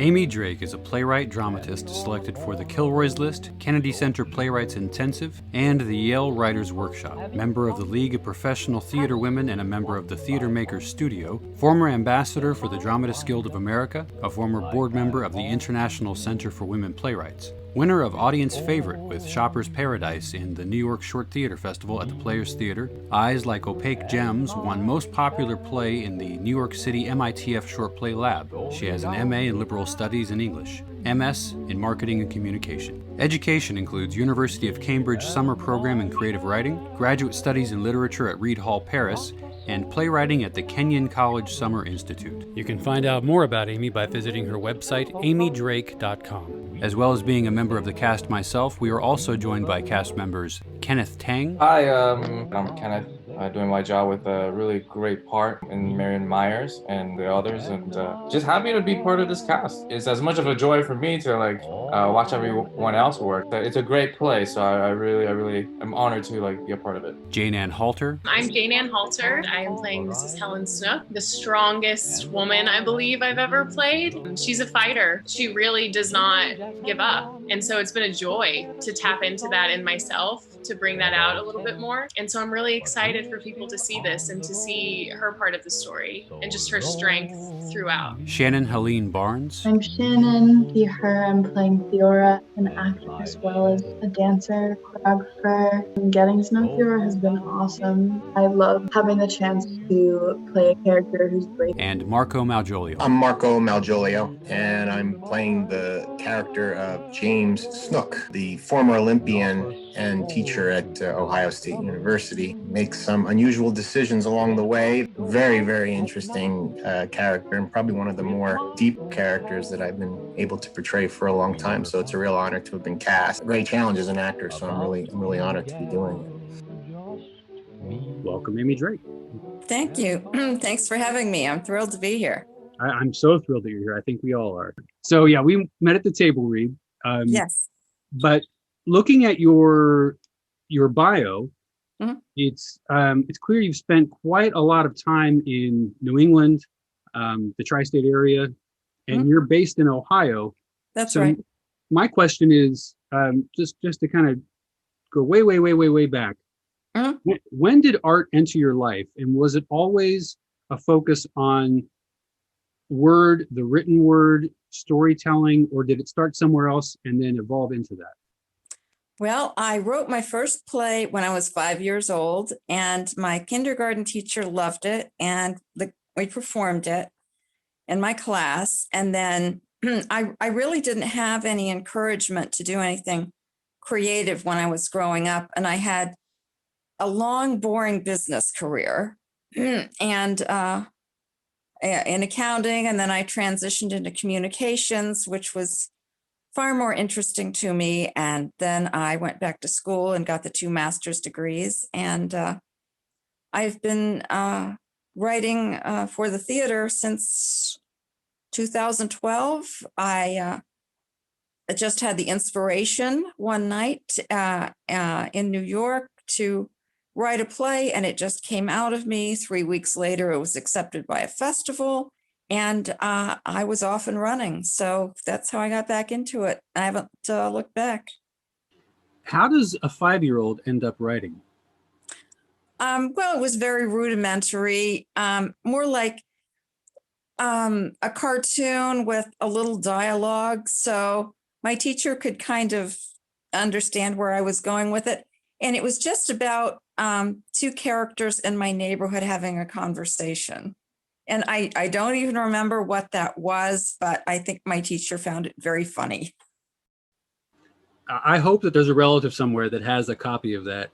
Amy Drake is a playwright dramatist selected for the Kilroys List, Kennedy Center Playwrights Intensive, and the Yale Writers Workshop. Member of the League of Professional Theater Women and a member of the Theater Makers Studio, former ambassador for the Dramatists Guild of America, a former board member of the International Center for Women Playwrights. Winner of Audience Favorite with Shopper's Paradise in the New York Short Theater Festival at the Players Theater. Eyes Like Opaque Gems won Most Popular Play in the New York City MITF Short Play Lab. She has an MA in Liberal Studies and English, MS in Marketing and Communication. Education includes University of Cambridge Summer Program in Creative Writing, Graduate Studies in Literature at Reed Hall, Paris, and playwriting at the Kenyon College Summer Institute. You can find out more about Amy by visiting her website, amydrake.com. As well as being a member of the cast myself, we are also joined by cast members Kenneth Tang. Hi, I'm Kenneth, doing my job with a really great part in Marion Myers and the others, and just happy to be part of this cast. It's as much of a joy for me to watch everyone else work. It's a great play, so I really am honored to be a part of it. Jane Ann Halter. I'm Jane Ann Halter. I am playing Mrs. Helen Snook, the strongest woman I believe I've ever played. She's a fighter. She really does not give up. And so it's been a joy to tap into that in myself, to bring that out a little bit more. And so I'm really excited for people to see this and to see her part of the story and just her strength throughout. Shannon Helene Barnes. I'm Shannon, he, her. I'm playing Theora, an actor as well as a dancer, choreographer. And getting to know Theora has been awesome. I love having the chance to play a character who's brave. And Marco Malgiolio. I'm Marco Malgiolio, and I'm playing the character of James Snook, the former Olympian and teacher at Ohio State University. Makes some unusual decisions along the way. Very, very interesting character, and probably one of the more deep characters that I've been able to portray for a long time. So it's a real honor to have been cast. A great challenge as an actor, so I'm really honored to be doing it. Welcome, Amy Drake. Thank you. Thanks for having me. I'm thrilled to be here. I'm so thrilled that you're here. I think we all are. So yeah, we met at the table read. Yes. But looking at your bio, mm-hmm. It's clear you've spent quite a lot of time in New England, the tri-state area, and mm-hmm. you're based in Ohio. That's so right. My question is just to kind of go way back. Mm-hmm. When did art enter your life, and was it always a focus on the written word, storytelling, or did it start somewhere else and then evolve into that? Well, I wrote my first play when I was 5 years old, and my kindergarten teacher loved it, and we performed it in my class. And then I really didn't have any encouragement to do anything creative when I was growing up, and I had a long, boring business career and in accounting, and then I transitioned into communications, which was far more interesting to me. And then I went back to school and got the 2 master's degrees. And I've been writing for the theater since 2012. I just had the inspiration one night in New York to write a play, and it just came out of me. 3 weeks later, it was accepted by a festival. And I was off and running. So that's how I got back into it. I haven't looked back. How does a 5-year-old end up writing? Well, it was very rudimentary, more like a cartoon with a little dialogue. So my teacher could kind of understand where I was going with it. And it was just about 2 characters in my neighborhood having a conversation. And I don't even remember what that was, but I think my teacher found it very funny. I hope that there's a relative somewhere that has a copy of that.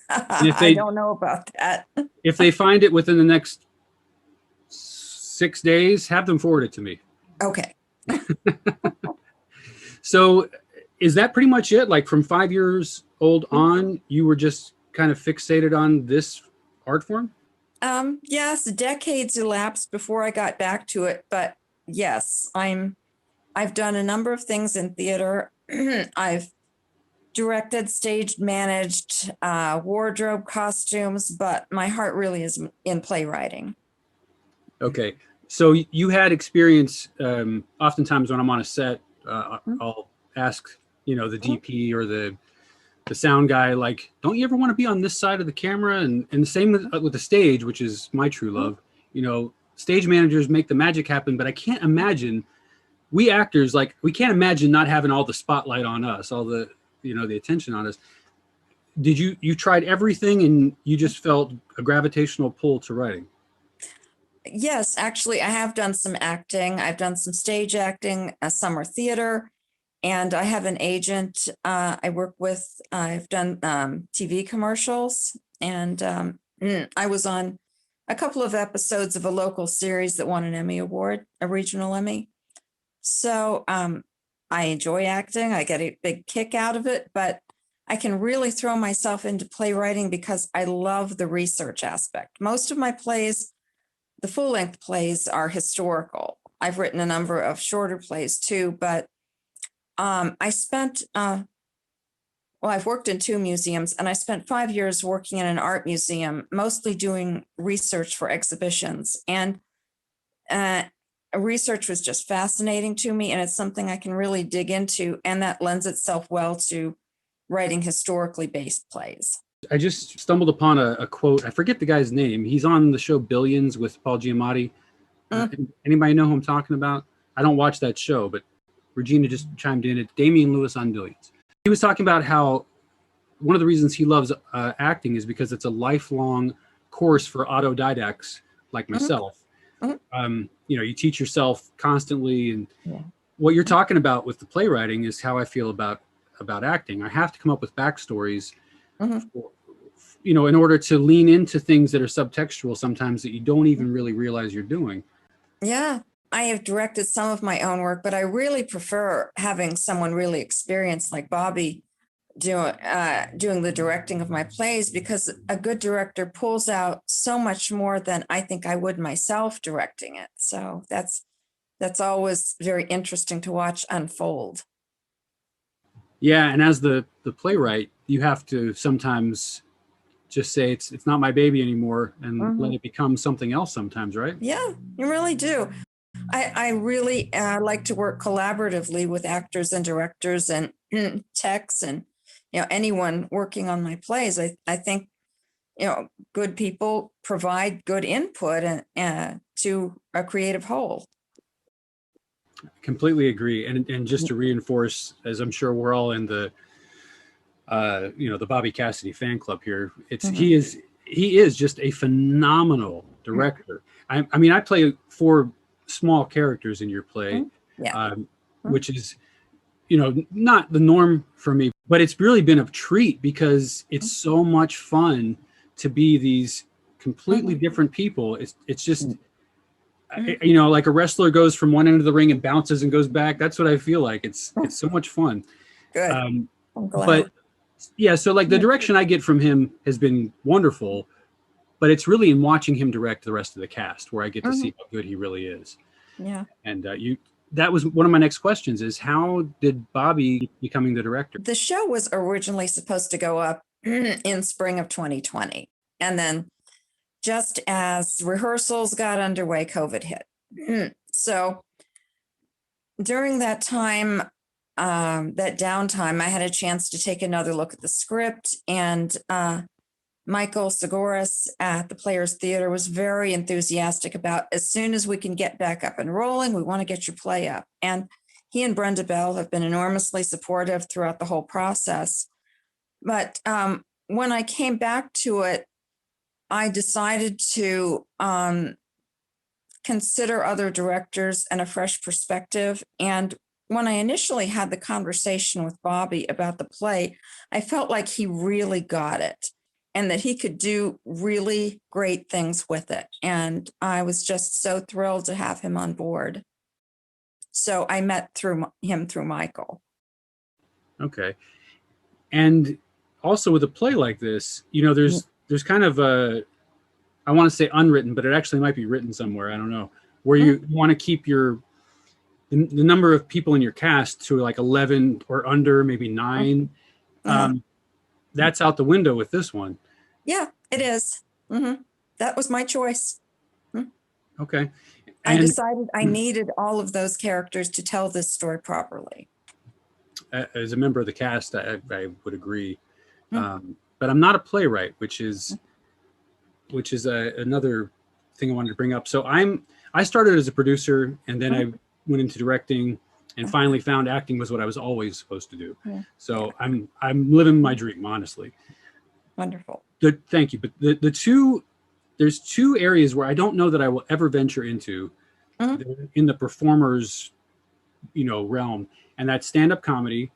I don't know about that. If they find it within the next 6 days, have them forward it to me. Okay. So is that pretty much it? Like from 5 years old on, you were just kind of fixated on this art form? Yes, decades elapsed before I got back to it, but yes, I've done a number of things in theater. I've directed, staged, managed, wardrobe, costumes, but my heart really is in playwriting. Okay. So you had experience. Oftentimes when I'm on a set, I'll ask, the DP or the sound guy, like, don't you ever want to be on this side of the camera? And the same with the stage, which is my true love. Stage managers make the magic happen, but I can't imagine, we actors, like, we can't imagine not having all the spotlight on us, all the, the attention on us. Did you tried everything and you just felt a gravitational pull to writing? Yes, actually, I have done some acting. I've done some stage acting, summer theater, and I have an agent I work with. I've done TV commercials, and I was on a couple of episodes of a local series that won an Emmy Award, a regional Emmy. So I enjoy acting. I get a big kick out of it, but I can really throw myself into playwriting because I love the research aspect. Most of my plays, the full-length plays, are historical. I've written a number of shorter plays too, but I spent, I've worked in 2 museums, and I spent 5 years working in an art museum, mostly doing research for exhibitions. And research was just fascinating to me, and it's something I can really dig into, and that lends itself well to writing historically based plays. I just stumbled upon a quote. I forget the guy's name. He's on the show Billions with Paul Giamatti. Anybody know who I'm talking about? I don't watch that show, but Regina just chimed in. It's Damian Lewis on Billions. He was talking about how one of the reasons he loves acting is because it's a lifelong course for autodidacts like myself. You teach yourself constantly, and what you're talking about with the playwriting is how I feel about acting. I have to come up with backstories, in order to lean into things that are subtextual sometimes that you don't even really realize you're doing. Yeah, I have directed some of my own work, but I really prefer having someone really experienced like Bobby doing the directing of my plays, because a good director pulls out so much more than I think I would myself directing it. So that's always very interesting to watch unfold. Yeah, and as the playwright, you have to sometimes just say it's not my baby anymore, and let it become something else sometimes, right? Yeah, you really do. I really like to work collaboratively with actors and directors and techs and anyone working on my plays. I think good people provide good input to a creative whole. Completely agree. And just to reinforce, as I'm sure we're all in the the Bobby Cassidy fan club here, he is just a phenomenal director. I mean, I play 4 small characters in your play, which is not the norm for me, but it's really been a treat because it's so much fun to be these completely different people. It's just like a wrestler goes from one end of the ring and bounces and goes back. That's what I feel like. It's so much fun. Good. I'm glad. But yeah, so like the direction I get from him has been wonderful, but it's really in watching him direct the rest of the cast where I get to see how good he really is. Yeah. And that was one of my next questions, is how did Bobby becoming the director? The show was originally supposed to go up in spring of 2020. And then just as rehearsals got underway, COVID hit. So during that time, that downtime, I had a chance to take another look at the script, and Michael Segoras at the Players Theater was very enthusiastic about, as soon as we can get back up and rolling, we want to get your play up. And he and Brenda Bell have been enormously supportive throughout the whole process. But when I came back to it, I decided to consider other directors and a fresh perspective. And when I initially had the conversation with Bobby about the play, I felt like he really got it and that he could do really great things with it. And I was just so thrilled to have him on board. So I met him through Michael. Okay. And also with a play like this, there's kind of a, I want to say unwritten, but it actually might be written somewhere, I don't know, where you want to keep the number of people in your cast to like 11 or under, maybe 9. That's out the window with this one. Yeah, it is. That was my choice. Okay. I And decided I needed all of those characters to tell this story properly. as a member of the cast, I would agree. But I'm not a playwright, which is another thing I wanted to bring up. So I started as a producer, and then I went into directing, and finally found acting was what I was always supposed to do. So I'm living my dream, honestly. Wonderful. Thank you. But there's two areas where I don't know that I will ever venture into in the performer's, realm, and that's stand-up comedy.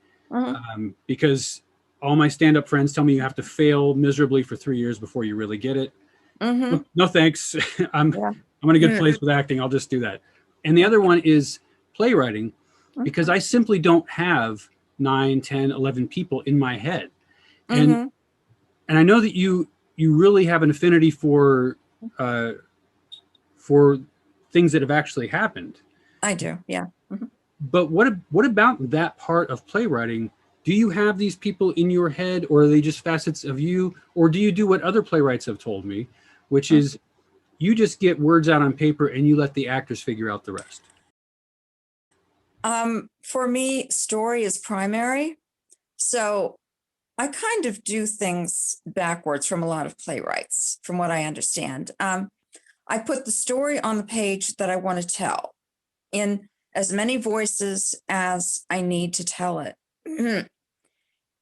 Because all my stand-up friends tell me you have to fail miserably for 3 years before you really get it. No thanks. I'm in a good place with acting. I'll just do that. And the other one is playwriting, because I simply don't have 9, 10, 11 people in my head. And I know that you really have an affinity for things that have actually happened. I do, yeah. But what about that part of playwriting? Do you have these people in your head, or are they just facets of you? Or do you do what other playwrights have told me, which is you just get words out on paper and you let the actors figure out the rest? For me, story is primary. So I kind of do things backwards from a lot of playwrights, from what I understand. I put the story on the page that I want to tell in as many voices as I need to tell it.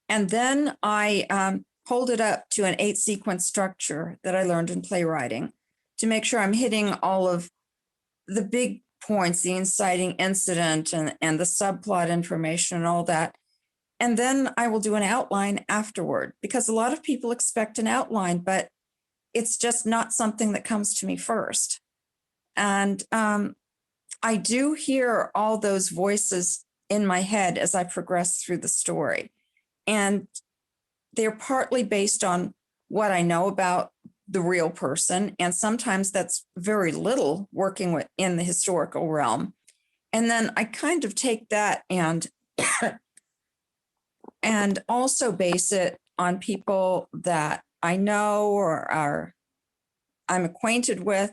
And then I hold it up to an 8-sequence structure that I learned in playwriting to make sure I'm hitting all of the big points, the inciting incident and the subplot information and all that. And then I will do an outline afterward, because a lot of people expect an outline, but it's just not something that comes to me first. And I do hear all those voices in my head as I progress through the story. And they're partly based on what I know about the real person. And sometimes that's very little, working in the historical realm. And then I kind of take that and also base it on people that I know or I'm acquainted with,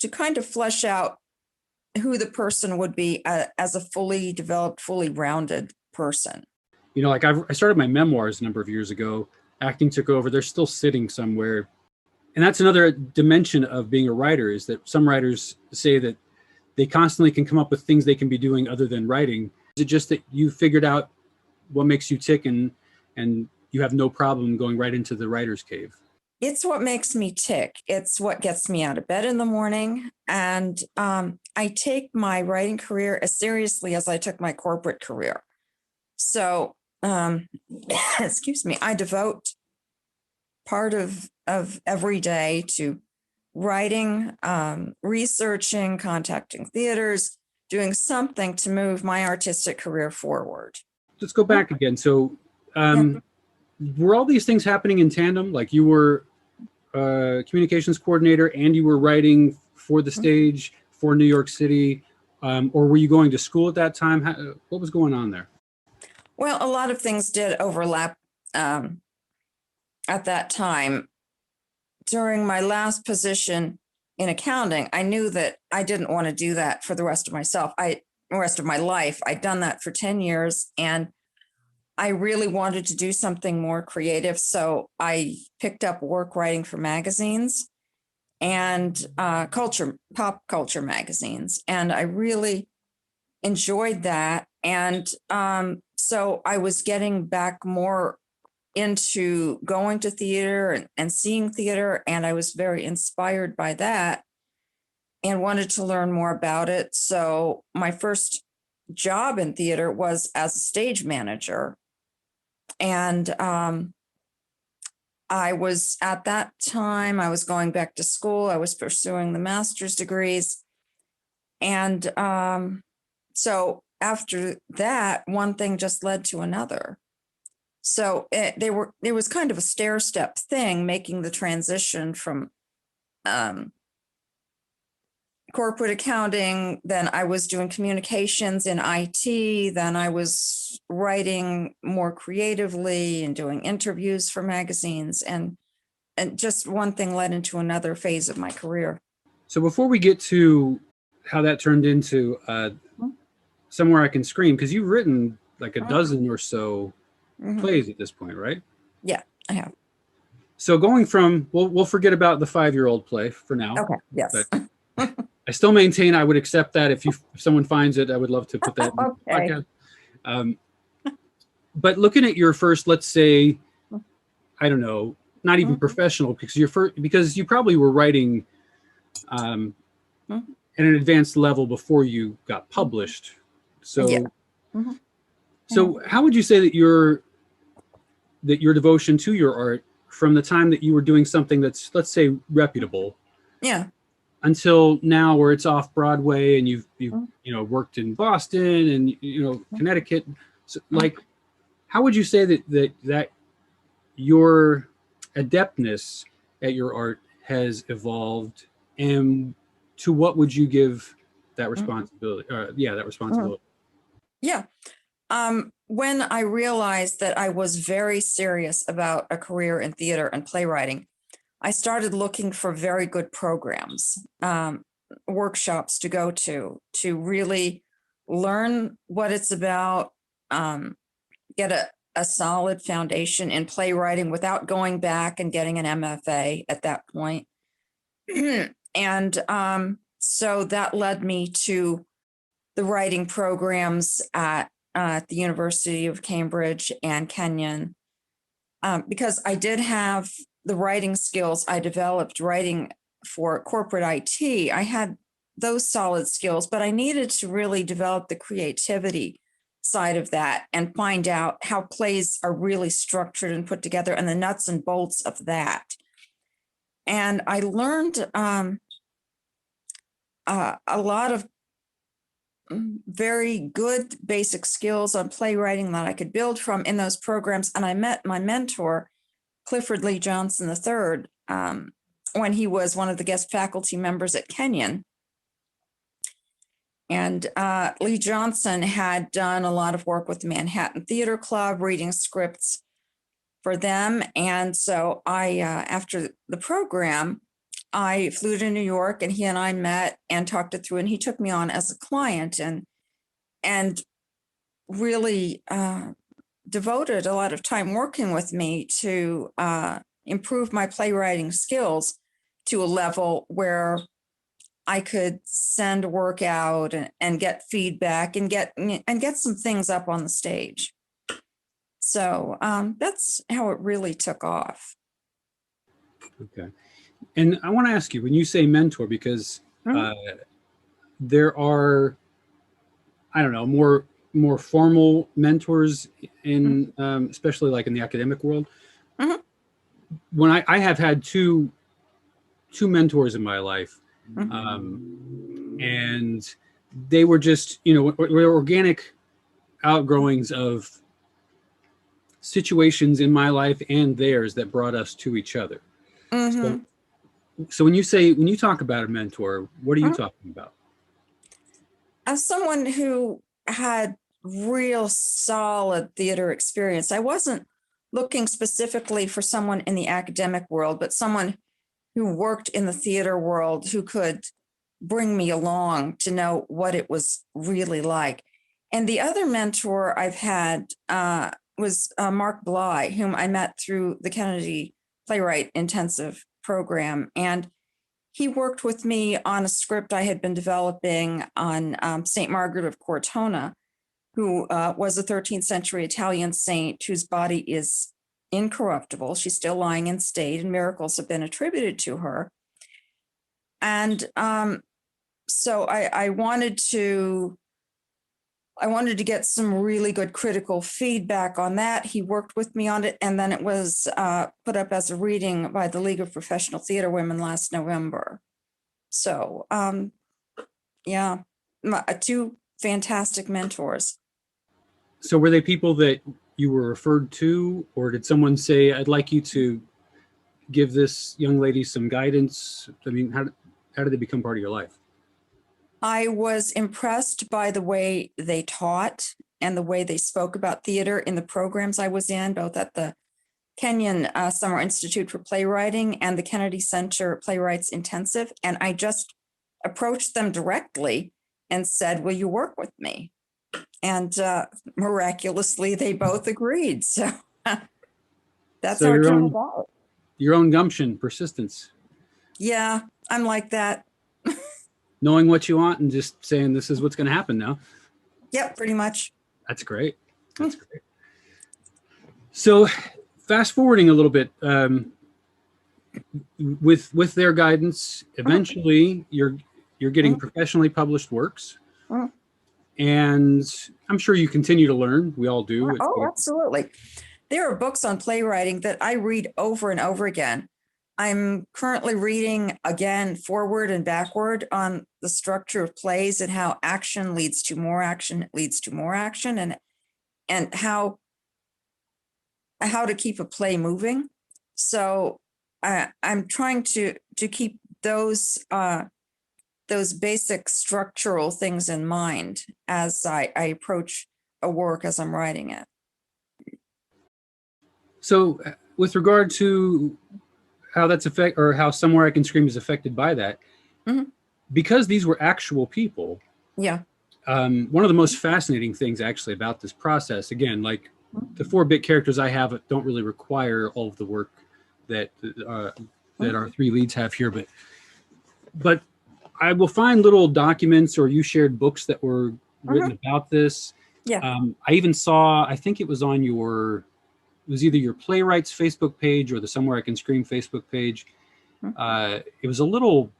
to kind of flesh out who the person would be as a fully developed, fully rounded person. Like I started my memoirs a number of years ago. Acting took over. They're still sitting somewhere. And that's another dimension of being a writer, is that some writers say that they constantly can come up with things they can be doing other than writing. Is it just that you figured out what makes you tick and you have no problem going right into the writer's cave? It's what makes me tick. It's what gets me out of bed in the morning. And I take my writing career as seriously as I took my corporate career. So, excuse me, I devote part of every day to writing, researching, contacting theaters, doing something to move my artistic career forward. Let's go back again. So were all these things happening in tandem? Like you were a communications coordinator and you were writing for the stage for New York City, or were you going to school at that time? What was going on there? Well, a lot of things did overlap at that time. During my last position in accounting, I knew that I didn't want to do that for the rest of my life. I'd done that for 10 years and I really wanted to do something more creative. So I picked up work writing for magazines and pop culture magazines. And I really enjoyed that. And so I was getting back more into going to theater and seeing theater. And I was very inspired by that and wanted to learn more about it. So my first job in theater was as a stage manager. And I was, at that time, I was going back to school. I was pursuing the master's degrees. And so after that, one thing just led to another. So it was kind of a stair-step thing, making the transition from corporate accounting, then I was doing communications in IT, then I was writing more creatively and doing interviews for magazines, and just one thing led into another phase of my career. So before we get to how that turned into Somewhere I Can Scream, because you've written like a dozen or so plays at this point, right? Yeah, I have. So going from, we'll forget about the 5-year-old play for now. Okay, yes. But I still maintain I would accept that if someone finds it. I would love to put that in the Okay. podcast. But looking at your first, let's say, I don't know, not even professional, because you probably were writing at an advanced level before you got published. So, Yeah. So how would you say that your devotion to your art, from the time that you were doing something that's, let's say, reputable, until now where it's off Broadway and you've worked in Boston and Connecticut, so, like, how would you say that your adeptness at your art has evolved, and to what would you give that responsibility? That responsibility. Yeah. When I realized that I was very serious about a career in theater and playwriting, I started looking for very good programs, workshops to go to really learn what it's about, get a solid foundation in playwriting without going back and getting an MFA at that point. And so that led me to the writing programs at the University of Cambridge and Kenyon, because I did have the writing skills. I developed writing for corporate IT. I had those solid skills, but I needed to really develop the creativity side of that and find out how plays are really structured and put together and the nuts and bolts of that. And I learned a lot of very good basic skills on playwriting that I could build from in those programs. And I met my mentor, Clifford Lee Johnson III, when he was one of the guest faculty members at Kenyon. And Lee Johnson had done a lot of work with the Manhattan Theater Club, reading scripts for them. And so I, after the program, I flew to New York, and he and I met and talked it through, and he took me on as a client and really devoted a lot of time working with me to improve my playwriting skills to a level where I could send work out and get feedback and get some things up on the stage. So that's how it really took off. Okay. And I want to ask you, when you say mentor, because there are, I don't know, more formal mentors in, especially like in the academic world. When I have had two mentors in my life, and they were just, were organic outgrowings of situations in my life and theirs that brought us to each other. So when you talk about a mentor, what are you talking about? As someone who had real solid theater experience, I wasn't looking specifically for someone in the academic world, but someone who worked in the theater world who could bring me along to know what it was really like. And the other mentor I've had was Mark Bly, whom I met through the Kennedy Playwright Intensive program. And he worked with me on a script I had been developing on St. Margaret of Cortona, who was a 13th century Italian saint whose body is incorruptible. She's still lying in state, and miracles have been attributed to her. And so I wanted to get some really good critical feedback on that. He worked with me on it, and then it was put up as a reading by the League of Professional Theater Women last November. So, two fantastic mentors. So were they people that you were referred to, or did someone say, I'd like you to give this young lady some guidance? I mean, how did they become part of your life? I was impressed by the way they taught and the way they spoke about theater in the programs I was in, both at the Kenyon Summer Institute for Playwriting and the Kennedy Center Playwrights Intensive. And I just approached them directly and said, will you work with me? And miraculously, they both agreed. So that's So how it came about. your own gumption, persistence. Yeah, I'm like that. Knowing what you want and just saying, this is what's going to happen now. Yep, pretty much. That's great. That's great. So fast forwarding a little bit, with their guidance, eventually you're getting professionally published works. And I'm sure you continue to learn. We all do. Oh, absolutely. There are books on playwriting that I read over and over again. I'm currently reading again forward and backward on the structure of plays and how action leads to more action, leads to more action, and how to keep a play moving. So I'm trying to keep those basic structural things in mind as I approach a work as I'm writing it. So with regard to how that's how Somewhere I Can Scream is affected by that, because these were actual people. Yeah. One of the most fascinating things actually about this process, again, like the 4-bit characters I have don't really require all of the work that our 3 leads have here, but I will find little documents, or you shared books that were written about this. Yeah. I even saw, I think it was on it was either your Playwrights Facebook page or the Somewhere I Can Scream Facebook page. It was a little,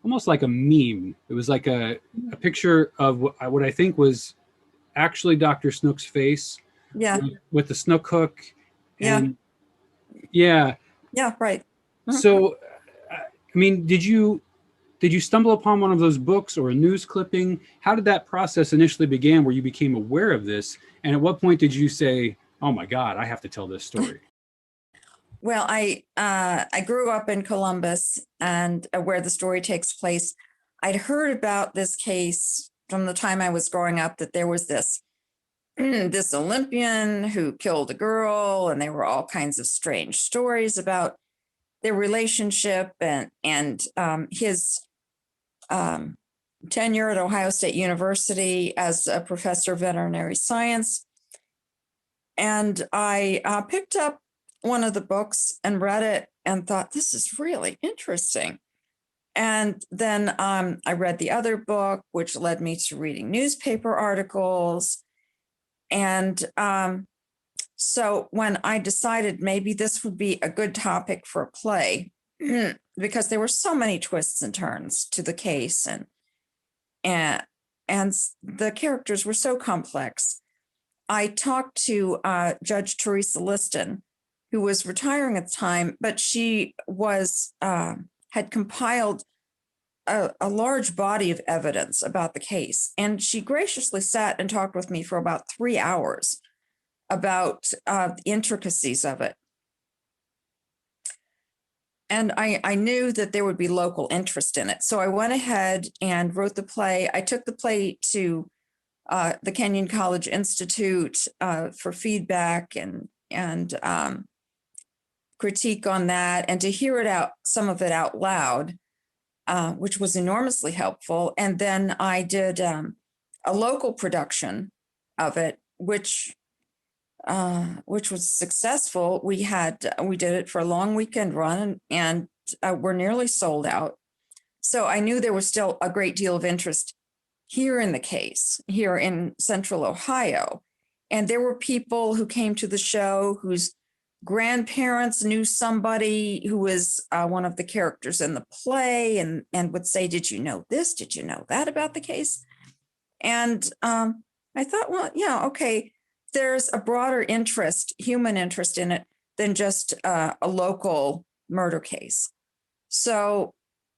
almost like a meme. It was like a picture of what I think was actually Dr. Snook's face. Yeah. With the Snook hook. And yeah. Yeah, right. So, I mean, did you stumble upon one of those books or a news clipping? How did that process initially begin where you became aware of this? And at what point did you say, oh my God, I have to tell this story? Well, I grew up in Columbus, and where the story takes place. I'd heard about this case from the time I was growing up, that there was this this Olympian who killed a girl, and there were all kinds of strange stories about their relationship and his tenure at Ohio State University as a professor of veterinary science. And I picked up one of the books and read it and thought, this is really interesting. And then I read the other book, which led me to reading newspaper articles. And so when I decided maybe this would be a good topic for a play, because there were so many twists and turns to the case, and the characters were so complex, I talked to Judge Teresa Liston, who was retiring at the time, but she was had compiled a large body of evidence about the case. And she graciously sat and talked with me for about 3 hours about the intricacies of it. And I knew that there would be local interest in it. So I went ahead and wrote the play. I took the play to the Kenyon College Institute for feedback and critique on that, and to hear it out, some of it out loud, which was enormously helpful. And then I did a local production of it, which was successful. We did it for a long weekend run, and we're nearly sold out. So I knew there was still a great deal of interest here in the case, here in Central Ohio. And there were people who came to the show whose grandparents knew somebody who was one of the characters in the play, and would say, did you know this? Did you know that about the case? And I thought, well, yeah, okay, there's a broader interest, human interest in it, than just a local murder case. So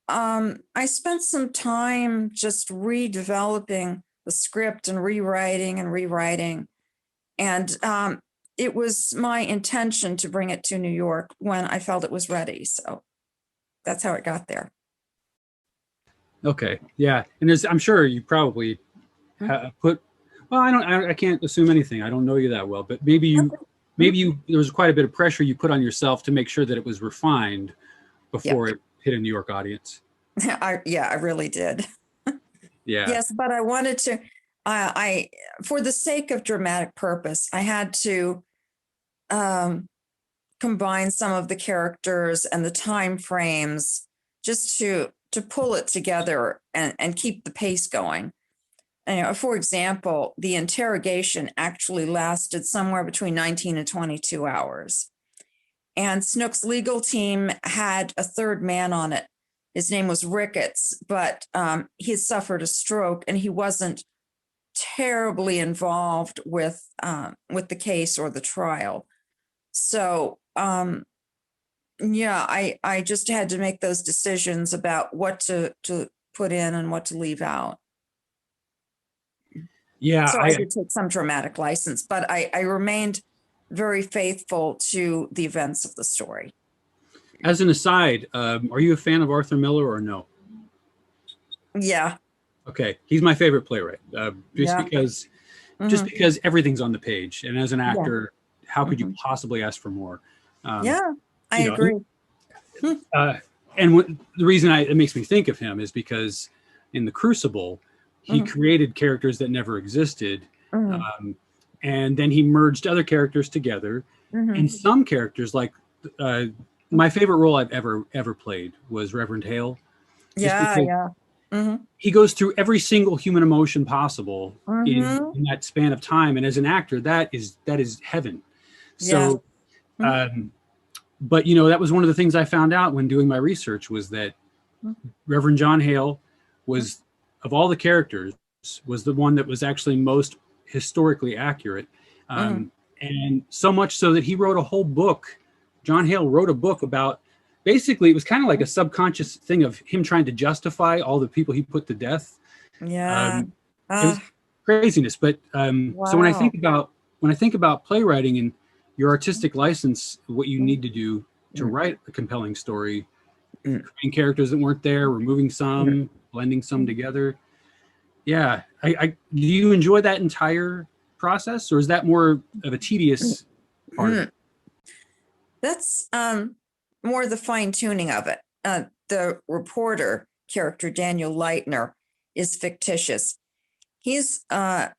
I spent some time just redeveloping the script and rewriting. And it was my intention to bring it to New York when I felt it was ready. So that's how it got there. Okay. Yeah. And I'm sure you probably put, well, I can't assume anything. I don't know you that well, but maybe there was quite a bit of pressure you put on yourself to make sure that it was refined before it hit a New York audience. I really did. Yeah. Yes, but I wanted to, for the sake of dramatic purpose, I had to combine some of the characters and the time frames just to pull it together and keep the pace going. And, for example, the interrogation actually lasted somewhere between 19 and 22 hours. And Snook's legal team had a third man on it. His name was Ricketts, but he had suffered a stroke and he wasn't terribly involved with the case or the trial. So I just had to make those decisions about what to put in and what to leave out. Yeah. So I did take some dramatic license, but I remained very faithful to the events of the story. As an aside, are you a fan of Arthur Miller or no? Yeah. Okay, he's my favorite playwright. Just Yeah. because, Mhm. just because everything's on the page, and as an actor, how could you Mhm. possibly ask for more? Yeah, I you know, agree. And the reason it makes me think of him is because in The Crucible, he Mhm. created characters that never existed, Mhm. and then he merged other characters together. Mhm. And some characters, like my favorite role I've ever played was Reverend Hale. Just Yeah, because yeah. Mhm. he goes through every single human emotion possible Mhm. in that span of time, and as an actor, that is heaven. Yeah. So, but that was one of the things I found out when doing my research was that Reverend John Hale was, of all the characters, was the one that was actually most historically accurate, and so much so that he wrote a whole book. John Hale wrote a book about. Basically, it was kind of like a subconscious thing of him trying to justify all the people he put to death. Yeah. It was craziness. But so when I Wow. think about playwriting and your artistic license, what you need to do to write a compelling story, creating characters that weren't there, removing some, blending some together. Yeah, do you enjoy that entire process, or is that more of a tedious part of it? That's more the fine tuning of it. The reporter character, Daniel Leitner, is fictitious. He's a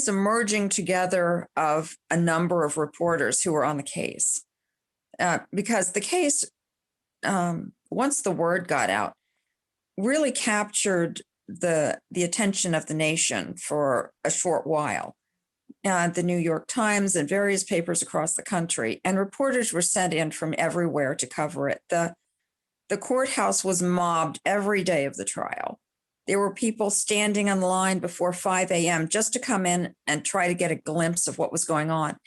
merging together of a number of reporters who were on the case, because the case, once the word got out, really captured the attention of the nation for a short while. The New York Times and various papers across the country, and reporters were sent in from everywhere to cover it. The courthouse was mobbed every day of the trial. There were people standing on the line before 5 a.m. just to come in and try to get a glimpse of what was going on.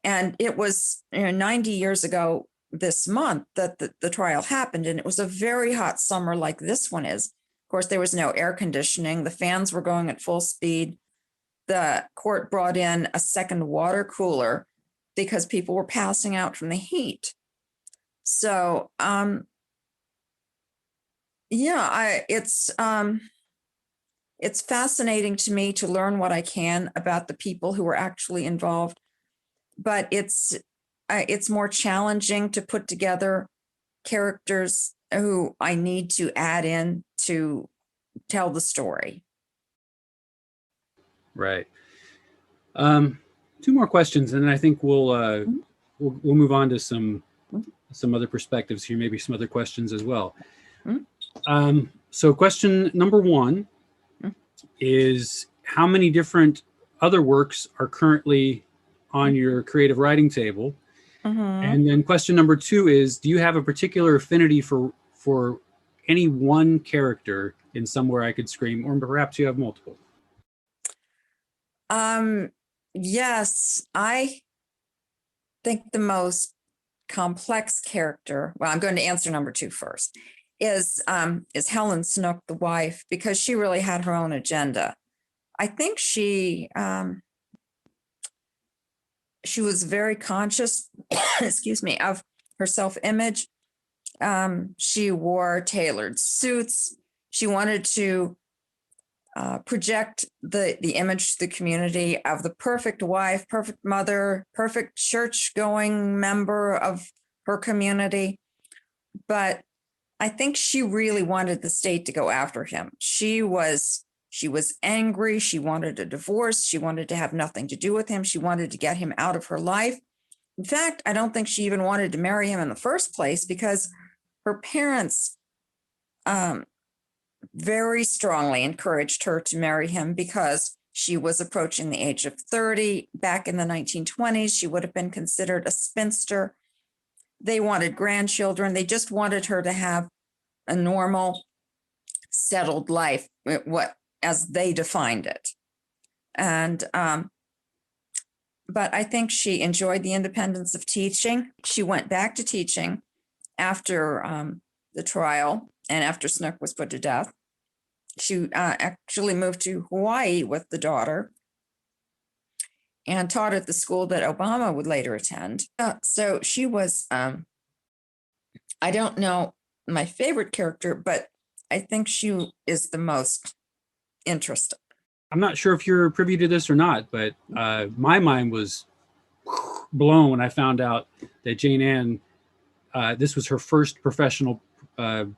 And it was 90 years ago this month that the trial happened, and it was a very hot summer like this one is. Of course, there was no air conditioning. The fans were going at full speed. The court brought in a second water cooler because people were passing out from the heat. So, it's fascinating to me to learn what I can about the people who were actually involved, but it's more challenging to put together characters who I need to add in to tell the story. Right. Two more questions, and then I think we'll move on to some other perspectives here, maybe some other questions as well. So question number one is, how many different other works are currently on your creative writing table? And then question number two is, do you have a particular affinity for any one character in Somewhere I Could Scream, or perhaps you have multiple? Yes, I think the most complex character, well, I'm going to answer number two first, is Helen Snook, the wife, because she really had her own agenda. I think she was very conscious, excuse me, of her self-image. She wore tailored suits. She wanted to project the image to the community of the perfect wife, perfect mother, perfect church-going member of her community. But I think she really wanted the state to go after him. She was angry. She wanted a divorce. She wanted to have nothing to do with him. She wanted to get him out of her life. In fact, I don't think she even wanted to marry him in the first place because her parents very strongly encouraged her to marry him because she was approaching the age of 30. Back in the 1920s, she would have been considered a spinster. They wanted grandchildren. They just wanted her to have a normal, settled life, what as they defined it. And but I think she enjoyed the independence of teaching. She went back to teaching after the trial and after Snook was put to death. She actually moved to Hawaii with the daughter and taught at the school that Obama would later attend. So she was, I don't know my favorite character, but I think she is the most interesting. I'm not sure if you're privy to this or not, but my mind was blown when I found out that Jane Ann, this was her first professional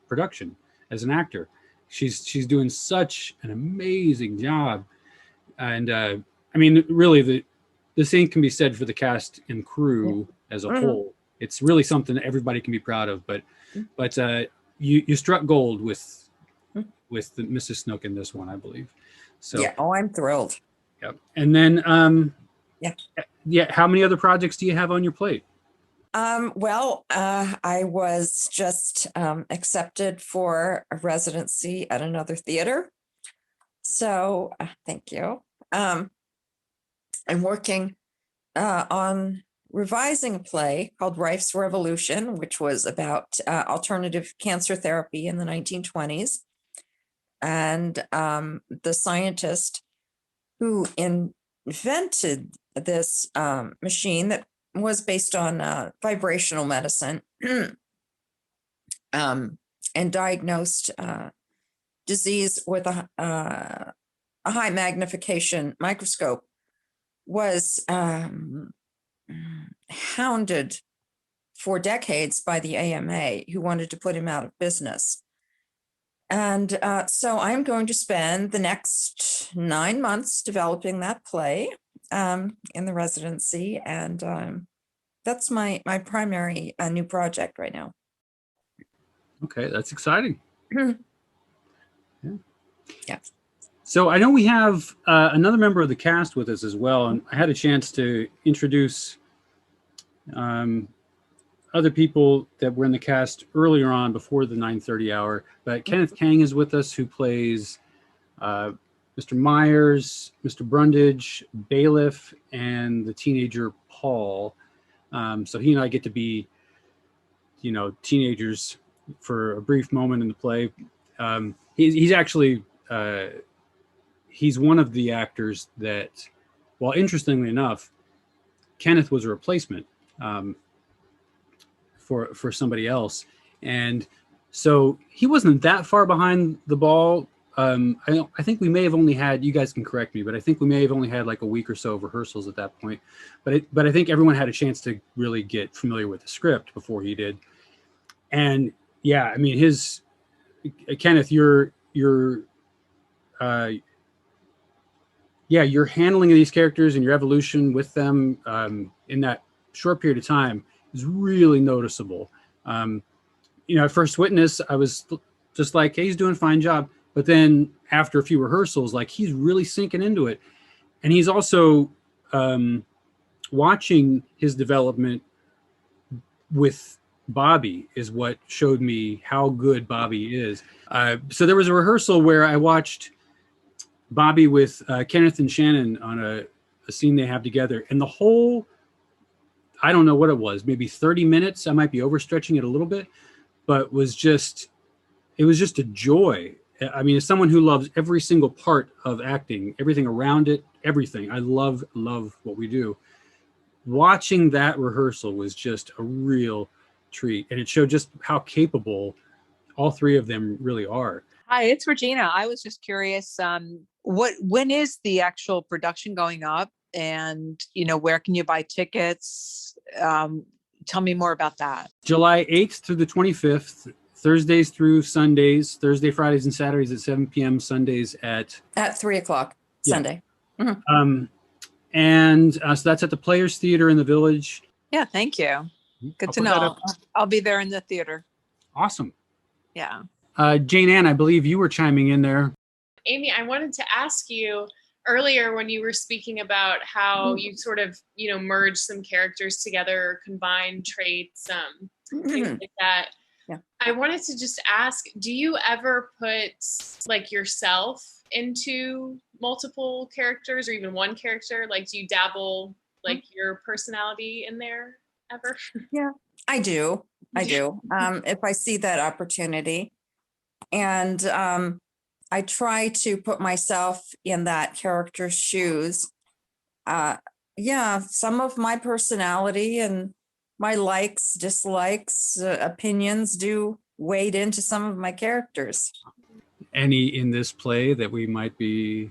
production as an actor. She's doing such an amazing job. And I mean, really, the same can be said for the cast and crew as a whole. It's really something that everybody can be proud of. But you struck gold with the Mrs. Snook in this one, I believe. So yeah, I'm thrilled. Yeah. And then how many other projects do you have on your plate? Well, I was just accepted for a residency at another theater. So thank you. I'm working on revising a play called Rife's Revolution, which was about alternative cancer therapy in the 1920s. And the scientist who invented this machine that was based on vibrational medicine and diagnosed disease with a high magnification microscope was hounded for decades by the AMA, who wanted to put him out of business. And so I'm going to spend the next 9 months developing that play in the residency. And that's my primary new project right now. Okay, that's exciting. Yeah. So I know we have another member of the cast with us as well. And I had a chance to introduce other people that were in the cast earlier on before the 9:30 hour, but Kenneth Kang is with us, who plays Mr. Myers, Mr. Brundage, Bailiff, and the teenager Paul. So he and I get to be, teenagers for a brief moment in the play. He's actually, he's one of the actors that, well, interestingly enough, Kenneth was a replacement for somebody else. And so he wasn't that far behind the ball. I think we may have only had, you guys can correct me, but I think we may have only had like a week or so of rehearsals at that point. But I think everyone had a chance to really get familiar with the script before he did. And yeah, I mean, Kenneth, your handling of these characters and your evolution with them in that short period of time is really noticeable. At First Witness, I was just like, hey, he's doing a fine job. But then after a few rehearsals, like, he's really sinking into it. And he's also watching his development with Bobby is what showed me how good Bobby is. So there was a rehearsal where I watched Bobby with Kenneth and Shannon on a scene they have together. And the whole, I don't know what it was, maybe 30 minutes. I might be overstretching it a little bit, but it was just a joy. I mean, as someone who loves every single part of acting, everything around it, everything, I love what we do. Watching that rehearsal was just a real treat. And it showed just how capable all three of them really are. Hi, it's Regina. I was just curious, when is the actual production going up? And, where can you buy tickets? Tell me more about that. July 8th through the 25th, Thursdays through Sundays, Thursday, Fridays, and Saturdays at 7 p.m., Sundays at 3:00 Yeah. Sunday. So that's at the Players Theater in the Village. Yeah, thank you. Good I'll to put that know. up. I'll be there in the theater. Awesome. Yeah. Jane Ann, I believe you were chiming in there. Amy, I wanted to ask you earlier when you were speaking about how you sort of, merge some characters together, combine traits, things like that. Yeah. I wanted to just ask, do you ever put like yourself into multiple characters or even one character? Like, do you dabble like your personality in there ever? Yeah, I do. If I see that opportunity. And I try to put myself in that character's shoes. Some of my personality and my likes, dislikes, opinions do wade into some of my characters. Any in this play that we might be?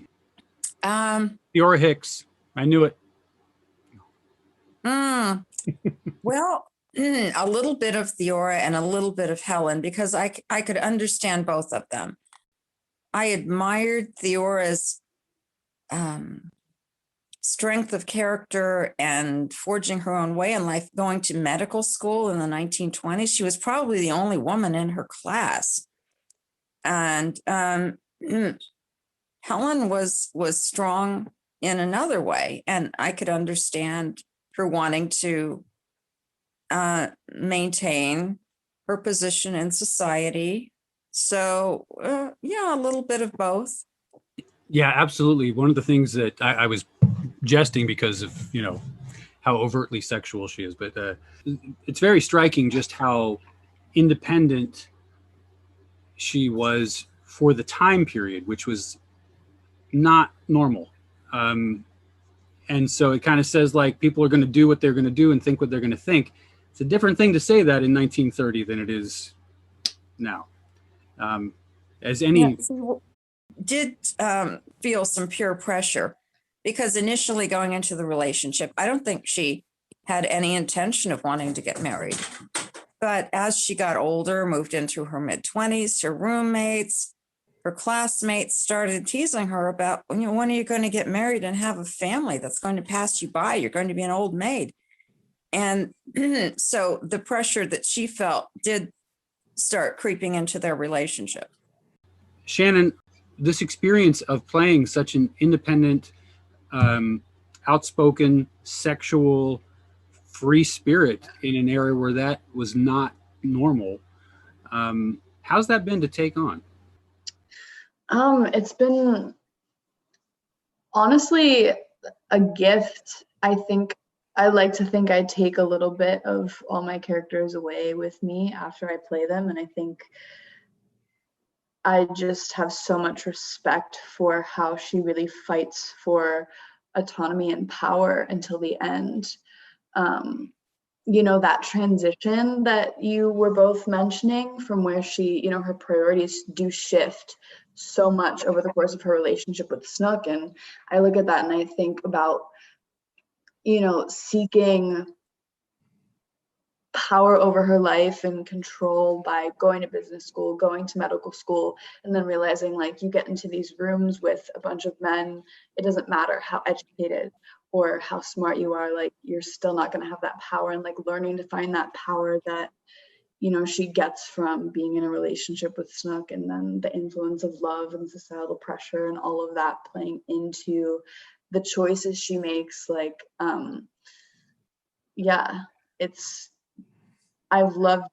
Theora Hicks. I knew it. Well, a little bit of Theora and a little bit of Helen, because I could understand both of them. I admired Theora's strength of character and forging her own way in life, going to medical school in the 1920s. She was probably the only woman in her class. And Helen was strong in another way. And I could understand her wanting to maintain her position in society. So, a little bit of both. Yeah, absolutely. One of the things that I was jesting because of, how overtly sexual she is, but it's very striking just how independent she was for the time period, which was not normal. And so it kind of says like people are going to do what they're going to do and think what they're going to think. It's a different thing to say that in 1930 than it is now. Did feel some peer pressure because initially going into the relationship, I don't think she had any intention of wanting to get married. But as she got older, moved into her mid-20s, her roommates, her classmates started teasing her about, when are you going to get married and have a family that's going to pass you by? You're going to be an old maid. And so the pressure that she felt did start creeping into their relationship. Shannon, this experience of playing such an independent, outspoken, sexual, free spirit in an area where that was not normal, how's that been to take on? It's been honestly a gift. I like to think I take a little bit of all my characters away with me after I play them, and I think I just have so much respect for how she really fights for autonomy and power until the end. That transition that you were both mentioning from where she, her priorities do shift so much over the course of her relationship with Snook. And I look at that and I think about, seeking power over her life and control by going to business school, going to medical school, and then realizing like you get into these rooms with a bunch of men, it doesn't matter how educated or how smart you are, like you're still not going to have that power, and like learning to find that power that she gets from being in a relationship with Snook, and then the influence of love and societal pressure and all of that playing into the choices she makes. Like I've loved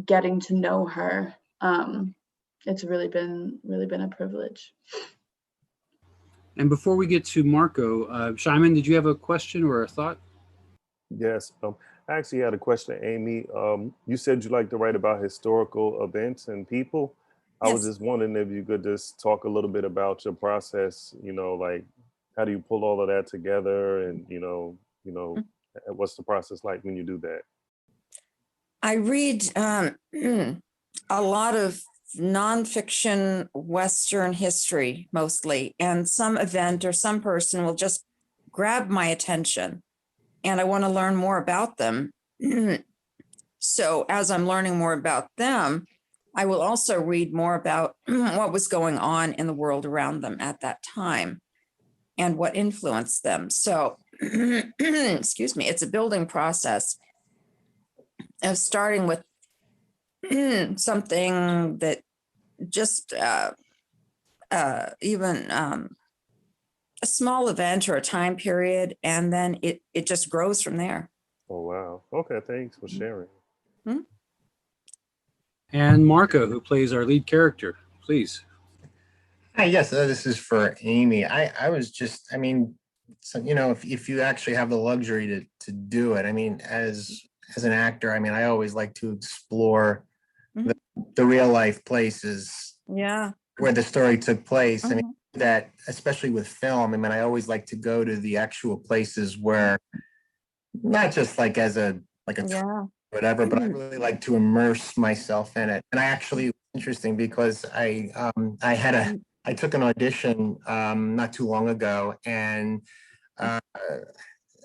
getting to know her. It's really been a privilege. And before we get to Marco, Shimon, did you have a question or a thought? Yes, I actually had a question, Amy. You said you like to write about historical events and people. I was just wondering if you could just talk a little bit about your process, like how do you pull all of that together, and what's the process like when you do that? I read a lot of nonfiction Western history mostly, and some event or some person will just grab my attention and I want to learn more about them. So as I'm learning more about them, I will also read more about what was going on in the world around them at that time and what influenced them. So, excuse me, it's a building process of starting with something that just even a small event or a time period, and then it just grows from there. Oh, wow. Okay, thanks for sharing. Hmm? And Marco, who plays our lead character, please. Hi, yes, this is for Amy. I was just, I mean, so, you know, if you actually have the luxury to do it, I mean, as an actor, I mean, I always like to explore the real life places Yeah. where the story took place. I mean, that especially with film, I mean, I always like to go to the actual places where, not just like as a Yeah. whatever, but I really like to immerse myself in it. And I actually, interesting because I took an audition not too long ago, and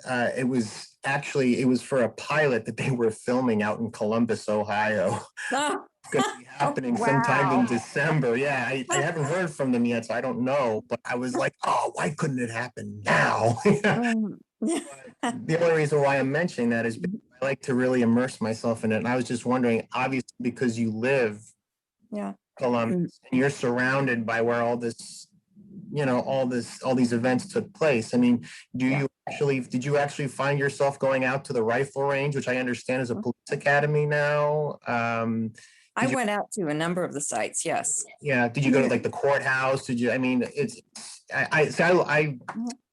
it was for a pilot that they were filming out in Columbus, Ohio. Oh, Going to be happening sometime in wow. December. Yeah, I haven't heard from them yet, so I don't know. But I was like, oh, why couldn't it happen now? The only reason why I'm mentioning that is because I like to really immerse myself in it. And I was just wondering, obviously, because you live Yeah. Columbus and you're surrounded by where all this, you know, all these events took place. I mean, did you actually find yourself going out to the rifle range, which I understand is a police academy now? I went out to a number of the sites. Yes. Yeah. Did you go to like the courthouse? Did you? I mean,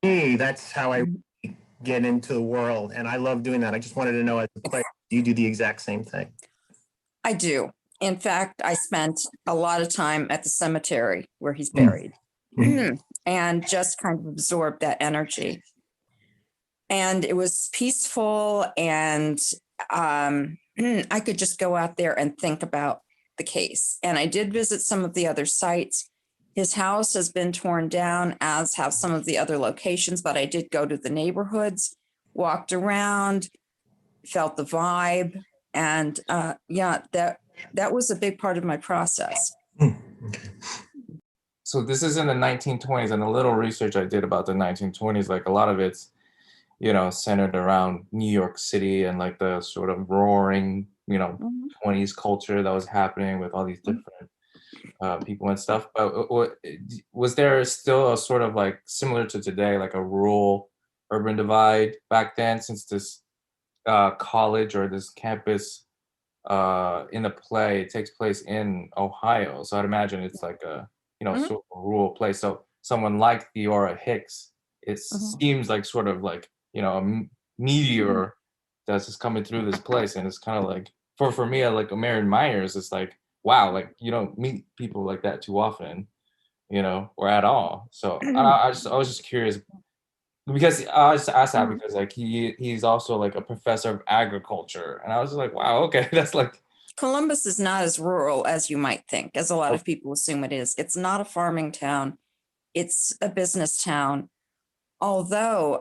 that's how I get into the world, and I love doing that. I just wanted to know, as a player, do you do the exact same thing? I do. In fact, I spent a lot of time at the cemetery where he's buried and just kind of absorbed that energy. And it was peaceful, and I could just go out there and think about the case. And I did visit some of the other sites. His house has been torn down, as have some of the other locations, but I did go to the neighborhoods, walked around, felt the vibe. And yeah, that was a big part of my process. So this is in the 1920s, and a little research I did about the 1920s, like a lot of it's, you know, centered around New York City and like the sort of roaring, you know, 20s culture that was happening with all these different people and stuff. But was there still a sort of like similar to today, like a rural urban divide back then, since this college or this campus in the play takes place in Ohio? So I'd imagine it's like a, you know, sort of a rural place. So someone like Theora Hicks, it seems like sort of like, you know, a meteor that's just coming through this place. And it's kind of like, for me, like Marion Myers, it's like, wow, like you don't meet people like that too often, you know, or at all. So I was just curious, because I was asked that because like he's also like a professor of agriculture, and I was like, wow, okay, that's like, Columbus is not as rural as you might think, as a lot of people assume it is. It's not a farming town. It's a business town. Although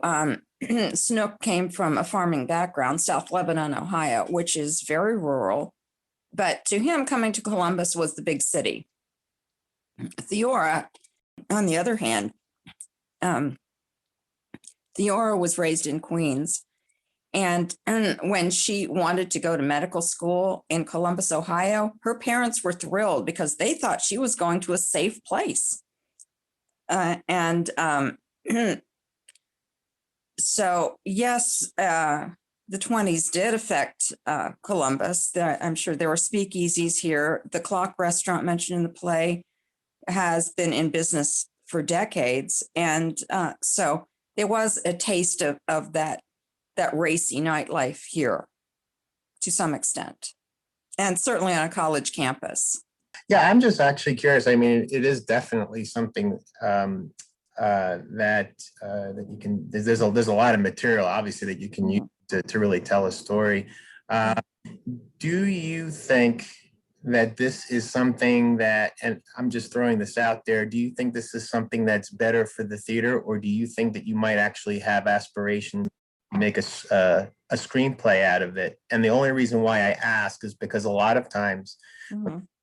Snook came from a farming background, South Lebanon, Ohio, which is very rural. But to him, coming to Columbus was the big city. Theora, on the other hand, Theora was raised in Queens. And when she wanted to go to medical school in Columbus, Ohio, her parents were thrilled because they thought she was going to a safe place. So, yes, the 20s did affect Columbus. I'm sure there were speakeasies here. The Clock restaurant mentioned in the play has been in business for decades. And so there was a taste of that racy nightlife here to some extent, and certainly on a college campus. Yeah, I'm just actually curious. I mean, it is definitely something that you can. There's a lot of material, obviously, that you can use to really tell a story. Do you think that this is something that, and I'm just throwing this out there, do you think this is something that's better for the theater, or do you think that you might actually have aspirations to make a screenplay out of it? And the only reason why I ask is because a lot of times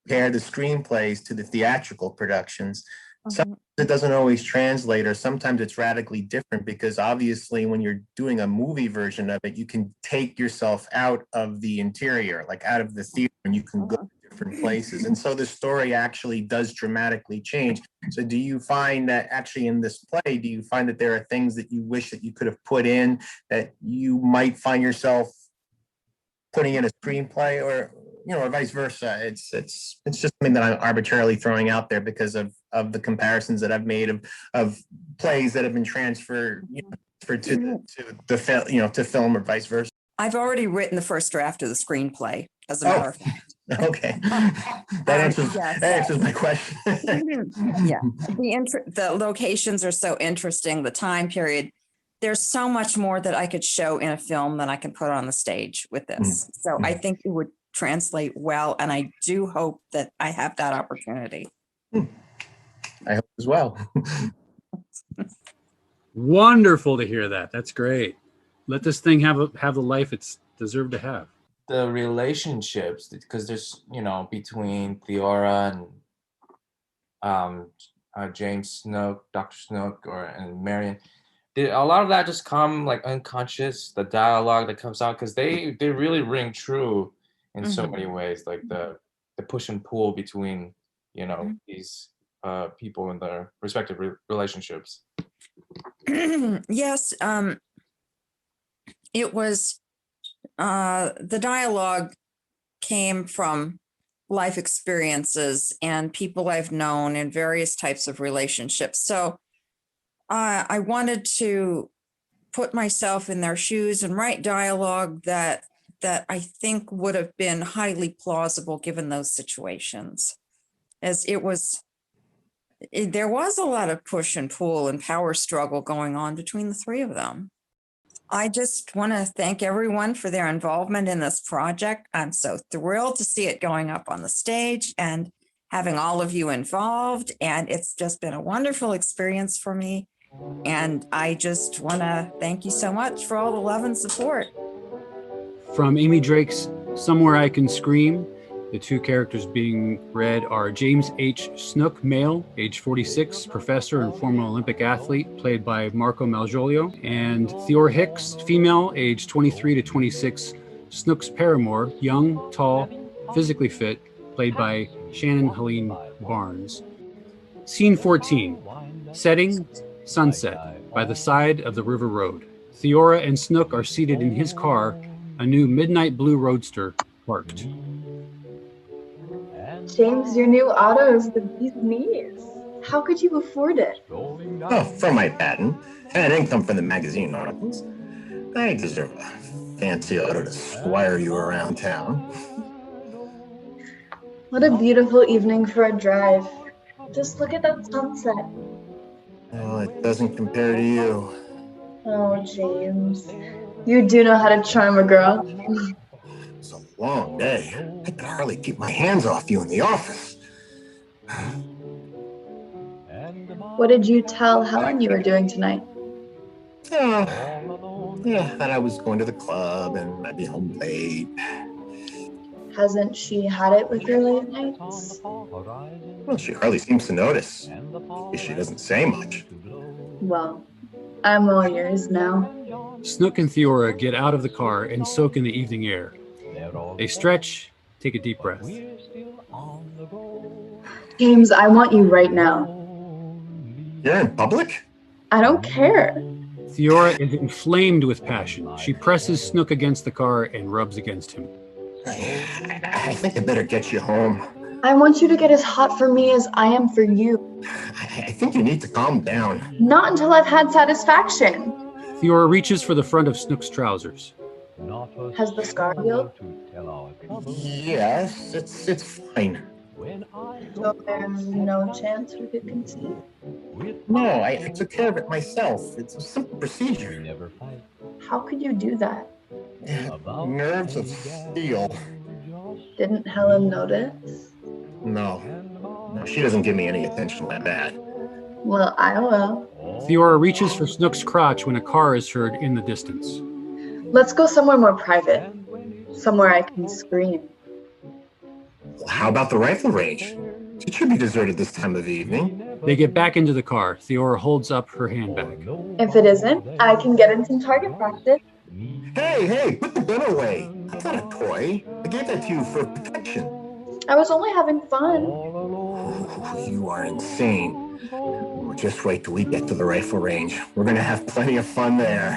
compare the screenplays to the theatrical productions. Sometimes it doesn't always translate, or sometimes it's radically different, because obviously when you're doing a movie version of it, you can take yourself out of the interior, like out of the theater, and you can go to different places. And so the story actually does dramatically change. So do you find that actually in this play, do you find that there are things that you wish that you could have put in that you might find yourself putting in a screenplay, or or vice versa? It's just something that I'm arbitrarily throwing out there because of the comparisons that I've made of plays that have been transferred to the film, to film, or vice versa. I've already written the first draft of the screenplay, as a matter of fact. Okay, that answers my question. Yeah, the locations are so interesting. The time period. There's so much more that I could show in a film than I can put on the stage with this. So I think it would translate well, and I do hope that I have that opportunity. I hope as well. Wonderful to hear that. That's great. Let this thing have the life it's deserved to have. The relationships, because there's between Theora and James Snook, Dr. Snook, and Marion. A lot of that just come like unconscious, the dialogue that comes out, because they really ring true in so many ways, like the push and pull between these people in their respective relationships. Yes, it was the dialogue came from life experiences and people I've known in various types of relationships. So I wanted to put myself in their shoes and write dialogue that I think would have been highly plausible given those situations. As there was a lot of push and pull and power struggle going on between the three of them. I just want to thank everyone for their involvement in this project. I'm so thrilled to see it going up on the stage and having all of you involved. And it's just been a wonderful experience for me. And I just want to thank you so much for all the love and support. From Amy Drake's Somewhere I Can Scream, the two characters being read are James H. Snook, male, age 46, professor and former Olympic athlete, played by Marco Malgiolio, and Theora Hicks, female, age 23 to 26, Snook's paramour, young, tall, physically fit, played by Shannon Helene Barnes. Scene 14, setting, sunset, by the side of the river road. Theora and Snook are seated in his car, a new midnight blue roadster, parked. James, your new auto is the bee's knees. How could you afford it? Oh, from my patent and income from the magazine articles, I deserve a fancy auto to squire you around town. What a beautiful evening for a drive. Just look at that sunset. Well, it doesn't compare to you. Oh, James, you do know how to charm a girl. It's a long day. I could hardly keep my hands off you in the office. What did you tell Helen you were doing tonight? That I was going to the club and I'd be home late. Hasn't she had it with your late nights? Well, she hardly seems to notice. She doesn't say much. Well, I'm all yours now. Snook and Theora get out of the car and soak in the evening air. They stretch, take a deep breath. James, I want you right now. You're in public? I don't care. Theora is inflamed with passion. She presses Snook against the car and rubs against him. I think I better get you home. I want you to get as hot for me as I am for you. I think you need to calm down. Not until I've had satisfaction. Theora reaches for the front of Snook's trousers. Has the scar healed? Yes, it's fine. So there's no chance we could conceive? No, I took care of it myself. It's a simple procedure. How could you do that? Nerves of steel. Didn't Helen notice? No, she doesn't give me any attention like that. Well, I will. Theora reaches for Snook's crotch when a car is heard in the distance. Let's go somewhere more private. Somewhere I can scream. How about the rifle range? It should be deserted this time of evening. They get back into the car. Theora holds up her handbag. If it isn't, I can get in some target practice. Hey, put the gun away. That's not a toy. I gave that to you for protection. I was only having fun. You are insane. Just wait till we get to the rifle range. We're gonna have plenty of fun there.